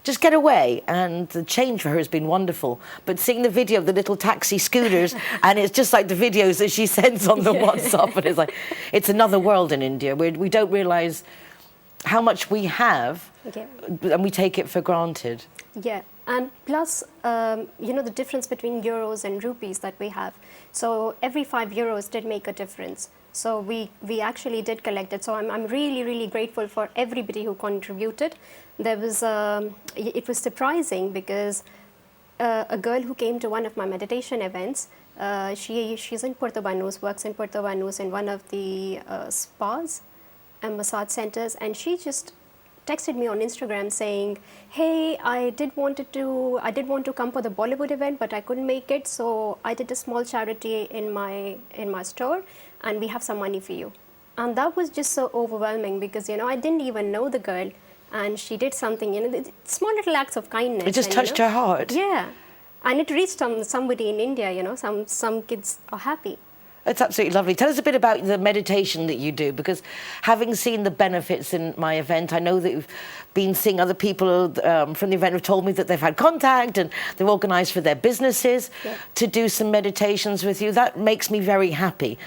just get away, and the change for her has been wonderful. But seeing the video of the little taxi scooters, and it's just like the videos that she sends on the WhatsApp, and it's like, it's another world in India. We don't realise how much we have, and we take it for granted. Yeah, and plus, you know, the difference between euros and rupees that we have. So every 5 euros did make a difference. So we actually did collect it. So I'm really, really grateful for everybody who contributed. There was, it was surprising because a girl who came to one of my meditation events, she's in Puerto Banús, works in Puerto Banús in one of the spas and massage centers, and she just texted me on Instagram saying, hey, I did want to come for the Bollywood event, but I couldn't make it, so I did a small charity in my store, and we have some money for you. And that was just so overwhelming, because, you know, I didn't even know the girl, and she did something, you know, small little acts of kindness. It just touched her heart. Yeah, and it reached somebody in India, you know, some kids are happy. It's absolutely lovely. Tell us a bit about the meditation that you do, because having seen the benefits in my event, I know that you've been seeing other people from the event who've told me that they've had contact and they've organised for their businesses to do some meditations with you. That makes me very happy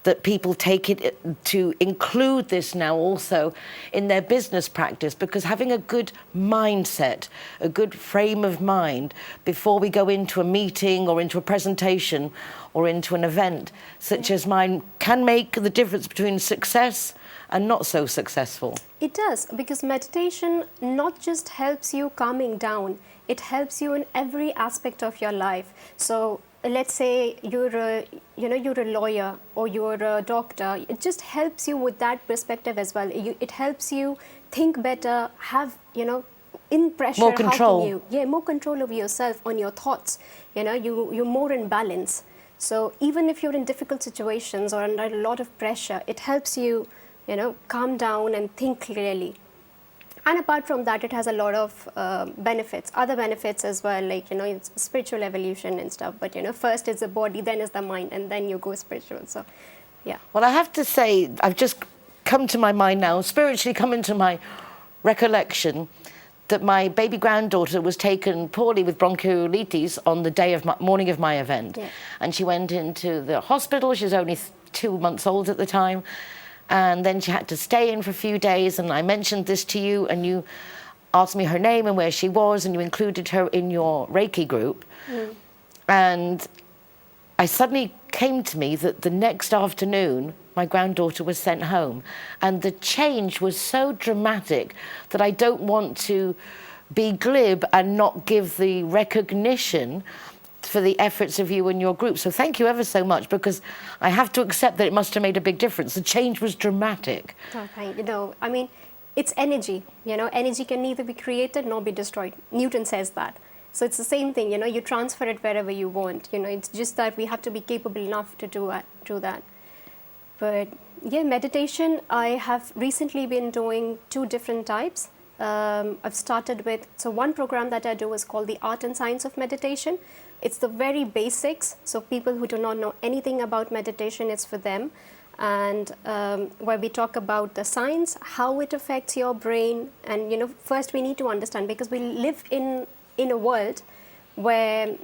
that people take it to include this now also in their business practice, because having a good mindset, a good frame of mind before we go into a meeting or into a presentation or into an event, so such as mine can make the difference between success and not so successful. It does, because meditation not just helps you calming down, it helps you in every aspect of your life. So let's say you're a lawyer or you're a doctor, it just helps you with that perspective as well. It helps you think better, have, in pressure, more control. how can you, more control over yourself, on your thoughts. You're more in balance. So even if you're in difficult situations or under a lot of pressure, it helps you, calm down and think clearly. And apart from that, it has a lot of benefits, other benefits as well, like, it's spiritual evolution and stuff. But, first is the body, then is the mind, and then you go spiritual. So, yeah. Well, I have to say, I've just come to my mind now, spiritually come into my recollection that my baby granddaughter was taken poorly with bronchiolitis on the day of morning of my event. Yeah. And she went into the hospital. She was only 2 months old at the time. And then she had to stay in for a few days, and I mentioned this to you, and you asked me her name and where she was, and you included her in your Reiki group. Mm. And I suddenly came to me that the next afternoon, my granddaughter was sent home, and the change was so dramatic that I don't want to be glib and not give the recognition for the efforts of you and your group. So thank you ever so much, because I have to accept that it must have made a big difference. The change was dramatic. Oh, thank you. I mean, it's energy. Energy can neither be created nor be destroyed. Newton says that. So it's the same thing. You transfer it wherever you want. It's just that we have to be capable enough to do that. But yeah, meditation, I have recently been doing 2 different types. I've started with, so one program that I do is called the Art and Science of Meditation. It's the very basics, so people who do not know anything about meditation, it's for them. And where we talk about the science, how it affects your brain. And first we need to understand, because we live in a world where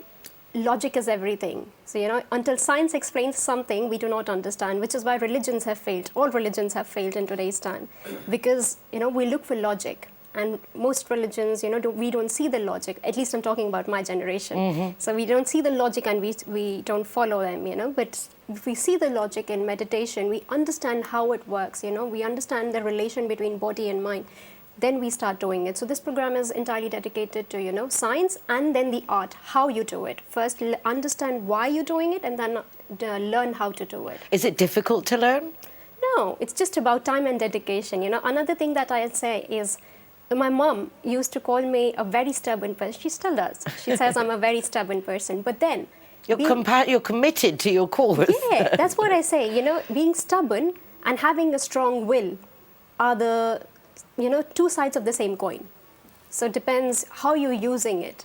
logic is everything. So, until science explains something, we do not understand, which is why religions have failed. All religions have failed in today's time, because, we look for logic. And most religions, we don't see the logic. At least I'm talking about my generation. Mm-hmm. So we don't see the logic, and we don't follow them, But if we see the logic in meditation, we understand how it works, We understand the relation between body and mind. Then we start doing it. So this program is entirely dedicated to, science, and then the art, how you do it. First, understand why you're doing it, and then learn how to do it. Is it difficult to learn? No, it's just about time and dedication. Another thing that I'd say is, my mom used to call me a very stubborn person. She still does. She says I'm a very stubborn person. But then... You're committed to your cause. Yeah, that's what I say. Being stubborn and having a strong will are the, 2 sides of the same coin. So it depends how you're using it.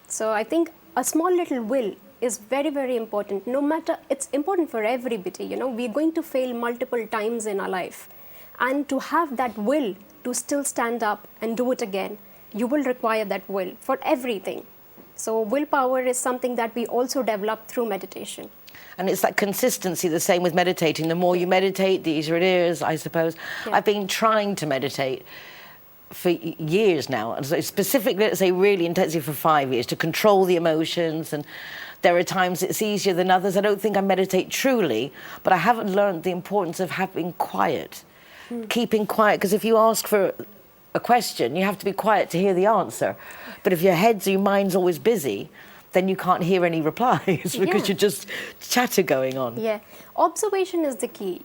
So I think a small little will is very, very important. No matter, it's important for everybody. We're going to fail multiple times in our life. And to have that will to still stand up and do it again, you will require that will for everything. So willpower is something that we also develop through meditation. And it's that consistency, the same with meditating. The more you meditate, the easier it is, I suppose. Yeah. I've been trying to meditate for years now, and so specifically, let's say really intensely for 5 years, to control the emotions. And there are times it's easier than others. I don't think I meditate truly, but I haven't learned the importance of having quiet. Keeping quiet, because if you ask for a question, you have to be quiet to hear the answer. But if your mind's always busy, then you can't hear any replies because you're just chatter going on. Yeah, observation is the key.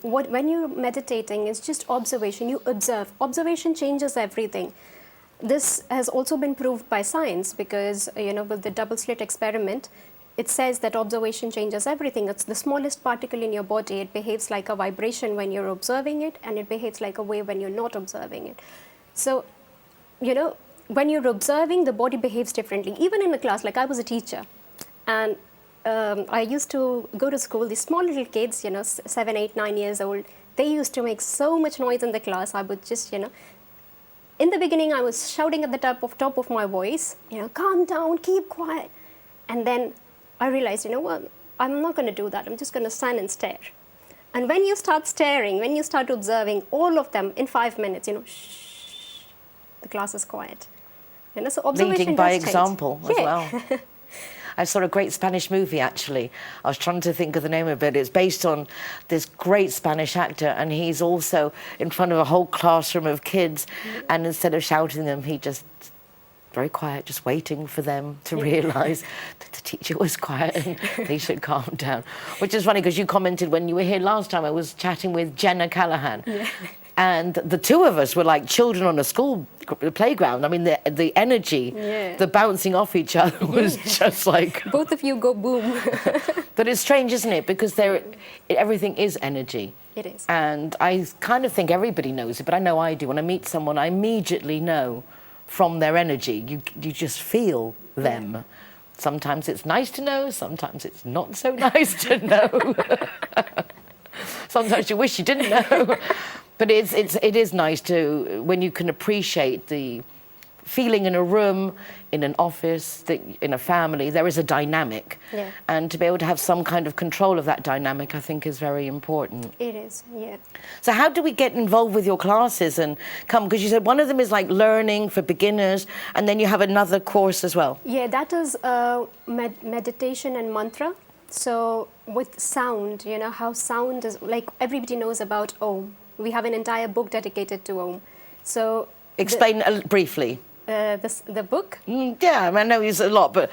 When you're meditating, it's just observation. You observe. Observation changes everything. This has also been proved by science, because with the double slit experiment, it says that observation changes everything. It's the smallest particle in your body. It behaves like a vibration when you're observing it, and it behaves like a wave when you're not observing it. So, when you're observing, the body behaves differently. Even in a class, like I was a teacher, and I used to go to school. These small little kids, 7, 8, 9 years old, they used to make so much noise in the class. I would just, in the beginning, I was shouting at the top of my voice, calm down, keep quiet. And then I realized, I'm not going to do that. I'm just going to stand and stare. And when you start staring, when you start observing, all of them in 5 minutes, shh, the class is quiet. So observation leading by example as well. I saw a great Spanish movie, actually. I was trying to think of the name of it. It's based on this great Spanish actor, and he's also in front of a whole classroom of kids, and instead of shouting them, he just very quiet, just waiting for them to realise that the teacher was quiet and they should calm down. Which is funny, because you commented when you were here last time, I was chatting with Jenna Callahan. Yeah. And the two of us were like children on a school playground. I mean, the energy, the bouncing off each other was just like... Both of you go boom. But it's strange, isn't it? Because everything is energy. It is. And I kind of think everybody knows it, but I know I do. When I meet someone, I immediately know from their energy. You just feel them. Yeah. Sometimes it's nice to know, sometimes it's not so nice to know. Sometimes you wish you didn't know. But it is nice to, when you can appreciate the feeling in a room, in an office, in a family, there is a dynamic. Yeah. And to be able to have some kind of control of that dynamic, I think, is very important. It is, yeah. So how do we get involved with your classes and come? Because you said one of them is like learning for beginners, and then you have another course as well. Yeah, that is meditation and mantra. So with sound, you know, how sound is, like everybody knows about Om. We have an entire book dedicated to Om. So explain briefly. The book? Yeah, I know it's a lot, but...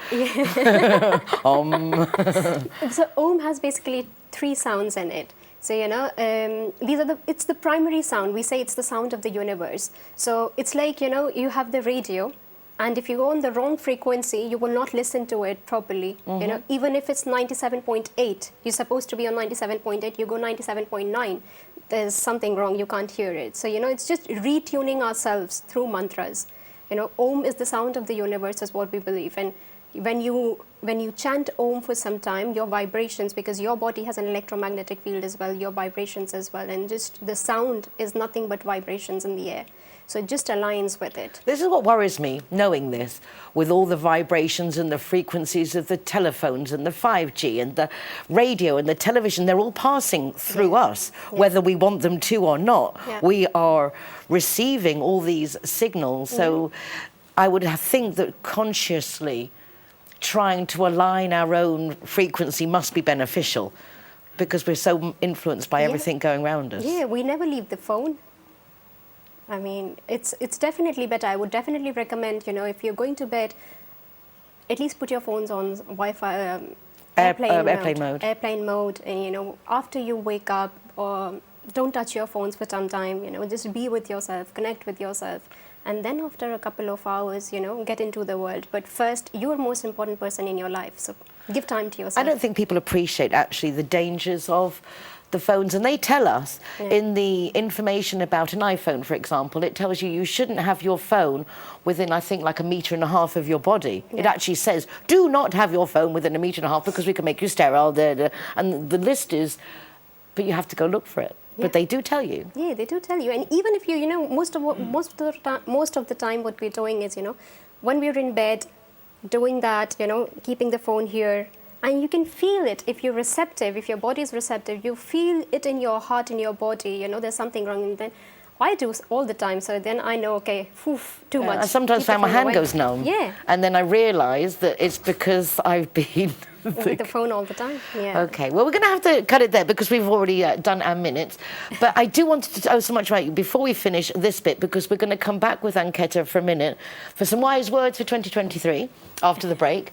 So Om has basically 3 sounds in it. So, you know, it's the primary sound. We say it's the sound of the universe. So it's like, you know, you have the radio, and if you go on the wrong frequency, you will not listen to it properly. You know, even if it's 97.8, you're supposed to be on 97.8, you go 97.9. There's something wrong, you can't hear it. So, you know, it's just retuning ourselves through mantras. You know, Om is the sound of the universe, is what we believe. And when you chant Om for some time, your vibrations, because your body has an electromagnetic field as well, your vibrations as well, and just the sound is nothing but vibrations in the air. So it just aligns with it. This is what worries me, knowing this, with all the vibrations and the frequencies of the telephones and the 5G and the radio and the television, they're all passing through us, whether we want them to or not. Yeah. We are receiving all these signals. So I would think that consciously trying to align our own frequency must be beneficial, because we're so influenced by everything going around us. Yeah, we never leave the phone. I mean, it's definitely better. I would definitely recommend, you know, if you're going to bed, at least put your phones on Wi-Fi, airplane mode, and, you know, after you wake up, or don't touch your phones for some time, you know, just be with yourself, connect with yourself, and then after a couple of hours, you know, get into the world. But first, you're the most important person in your life, so give time to yourself. I don't think people appreciate, actually, the dangers of the phones, and they tell us in the information about an iPhone, for example, it tells you shouldn't have your phone within, I think, like 1.5 meters of your body. It actually says, do not have your phone within 1.5 meters because we can make you sterile, and the list is, but you have to go look for it. Yeah. But they do tell you. Yeah, they do tell you. And even if you know, most of the time what we're doing is, you know, when we're in bed, doing that, you know, keeping the phone here, and you can feel it if you're receptive, if your body is receptive, you feel it in your heart, in your body, you know, there's something wrong. And then I do all the time, so then I know, okay, too much. I sometimes find my hand goes numb. Yeah. And then I realise that it's because I've been... with the phone all the time, yeah. Okay, well, we're going to have to cut it there because we've already done our minutes. But I do want to know so much about you before we finish this bit, because we're going to come back with Anketa for a minute for some wise words for 2023 after the break.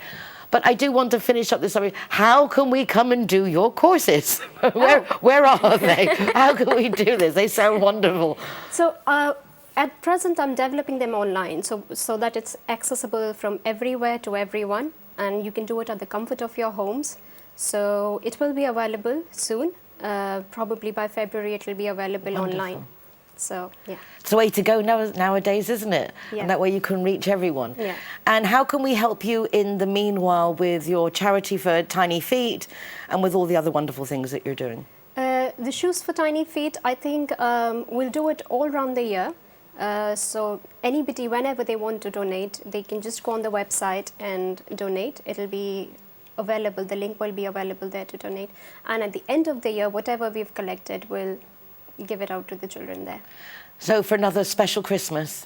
But I do want to finish up this story. How can we come and do your courses? Where are they? How can we do this? They sound wonderful. So at present, I'm developing them online so that it's accessible from everywhere to everyone. And you can do it at the comfort of your homes. So it will be available soon. Probably by February, it will be available online. So, yeah. It's the way to go nowadays, isn't it? Yeah. And that way you can reach everyone. Yeah. And how can we help you in the meanwhile with your charity for Tiny Feet and with all the other wonderful things that you're doing? The Shoes for Tiny Feet, I think we'll do it all around the year. So anybody, whenever they want to donate, they can just go on the website and donate. It'll be available, the link will be available there to donate. And at the end of the year, whatever we've collected, we'll give it out to the children there. So for another special Christmas?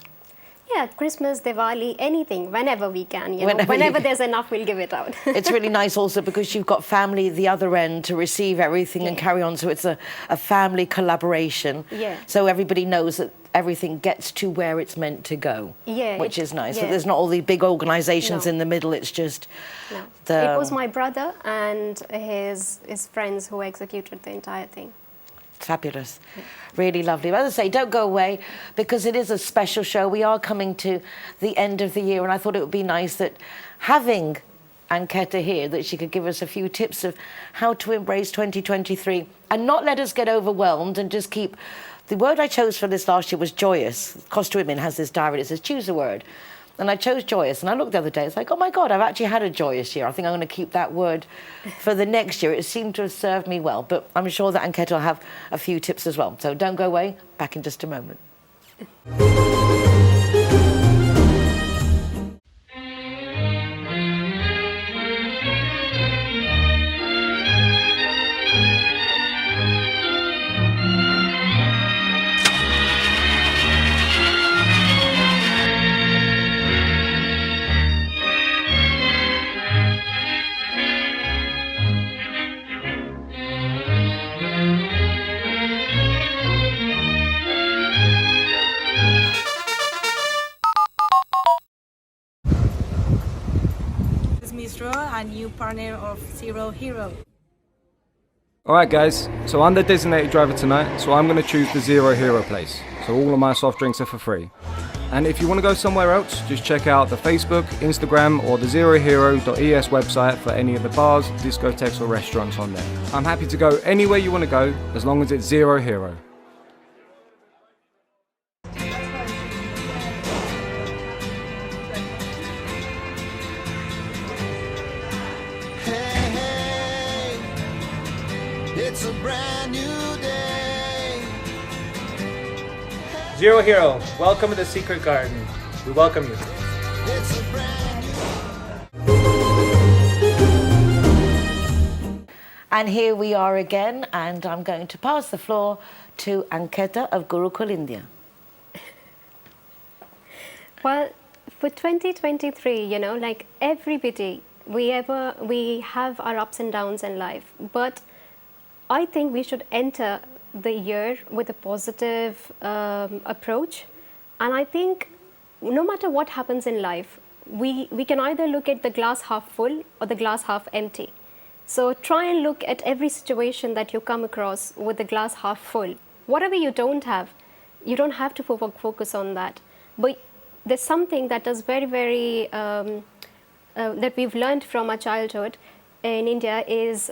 Yeah, Christmas, Diwali, anything, whenever we can. Whenever Whenever you- there's enough, we'll give it out. It's really nice also because you've got family at the other end to receive everything and carry on. So it's a family collaboration. Yeah. So everybody knows that everything gets to where it's meant to go. Yeah, Which is nice. So yeah. there's not all these big organisations No. in the middle. It's just No. It was my brother and his friends who executed the entire thing. Fabulous. Really lovely. But as I say, don't go away because it is a special show. We are coming to the end of the year, and I thought it would be nice that having Anketa here, that she could give us a few tips of how to embrace 2023 and not let us get overwhelmed and just keep... The word I chose for this last year was joyous. Cost Women has this diary that says, choose a word. And I chose joyous, and I looked the other day, it's like, oh my God, I've actually had a joyous year. I think I'm going to keep that word for the next year. It seemed to have served me well, but I'm sure that Anketa will have a few tips as well. So don't go away, back in just a moment. A new partner of Zero Hero. Alright guys, so I'm the designated driver tonight, so I'm going to choose the Zero Hero place. So all of my soft drinks are for free. And if you want to go somewhere else, just check out the Facebook, Instagram or the zerohero.es website for any of the bars, discotheques or restaurants on there. I'm happy to go anywhere you want to go, as long as it's Zero Hero. It's a brand new day. Zero Hero, welcome to the Secret Garden. We welcome you. It's a brand And here we are again, and I'm going to pass the floor to Anketa of Gurukul, India. Well, for 2023, like everybody, we have our ups and downs in life, but I think we should enter the year with a positive approach. And I think no matter what happens in life, we can either look at the glass half full or the glass half empty. So try and look at every situation that you come across with the glass half full. Whatever you don't have to focus on that. But there's something that is very, very, that we've learned from our childhood in India is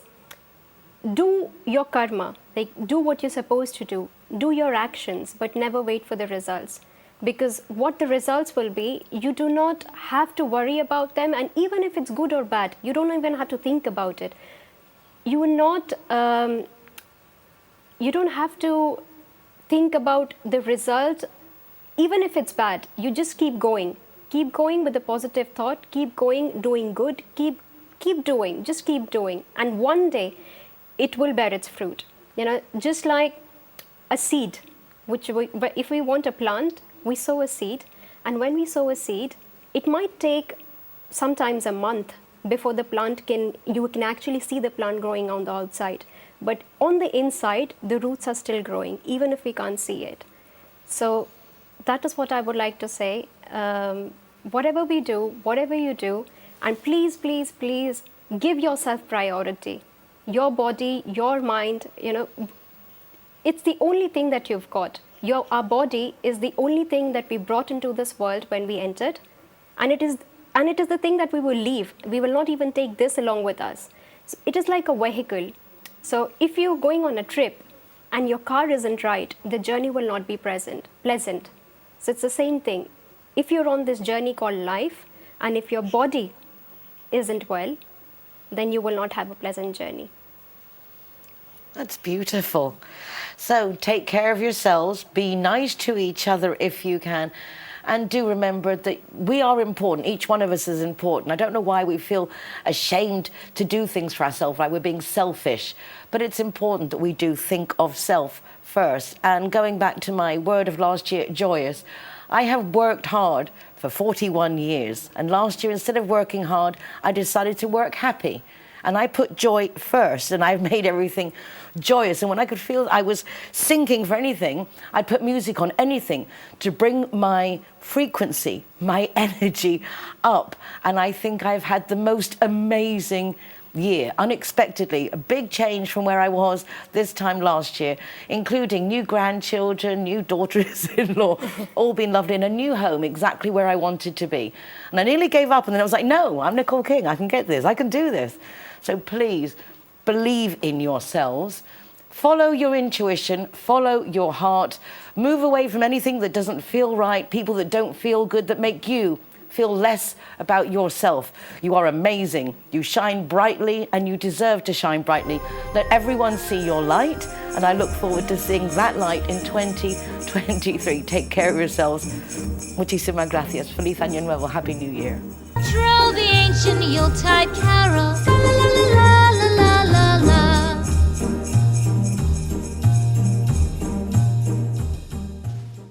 do your karma, like do what you're supposed to do your actions, but never wait for the results. Because what the results will be, you do not have to worry about them, and even if it's good or bad, you don't even have to think about it. You don't have to think about the result, even if it's bad. You just keep going with a positive thought, keep going, doing good, keep doing, just keep doing, and one day it will bear its fruit. Just like a seed, but if we want a plant, we sow a seed, and when we sow a seed, it might take sometimes a month before you can actually see the plant growing on the outside. But on the inside, the roots are still growing, even if we can't see it. So that is what I would like to say. Whatever we do, whatever you do, and please, please, please give yourself priority. Your body, your mind, it's the only thing that you've got. Our body is the only thing that we brought into this world when we entered, and it is the thing that we will leave. We will not even take this along with us. So it is like a vehicle. So if you're going on a trip and your car isn't right, the journey will not be pleasant. So it's the same thing. If you're on this journey called life, and if your body isn't well, then you will not have a pleasant journey. That's beautiful. So take care of yourselves, be nice to each other if you can, and do remember that we are important. Each one of us is important. I don't know why we feel ashamed to do things for ourselves, like we're being selfish, but it's important that we do think of self first. And going back to my word of last year, joyous, I have worked hard for 41 years, and last year, instead of working hard, I decided to work happy. And I put joy first, and I've made everything joyous. And when I could feel I was sinking for anything, I'd put music on anything to bring my frequency, my energy up. And I think I've had the most amazing year, unexpectedly, a big change from where I was this time last year, including new grandchildren, new daughters-in-law, all been lovely, in a new home exactly where I wanted to be. And I nearly gave up, and then I was like, no, I'm Nicole King, I can get this, I can do this. So please, believe in yourselves, follow your intuition, follow your heart, move away from anything that doesn't feel right, people that don't feel good, that make you feel less about yourself. You are amazing. You shine brightly, and you deserve to shine brightly. Let everyone see your light, and I look forward to seeing that light in 2023. Take care of yourselves. Muchísimas gracias. Feliz Año Nuevo. Happy New Year. Troll the ancient Yuletide carol.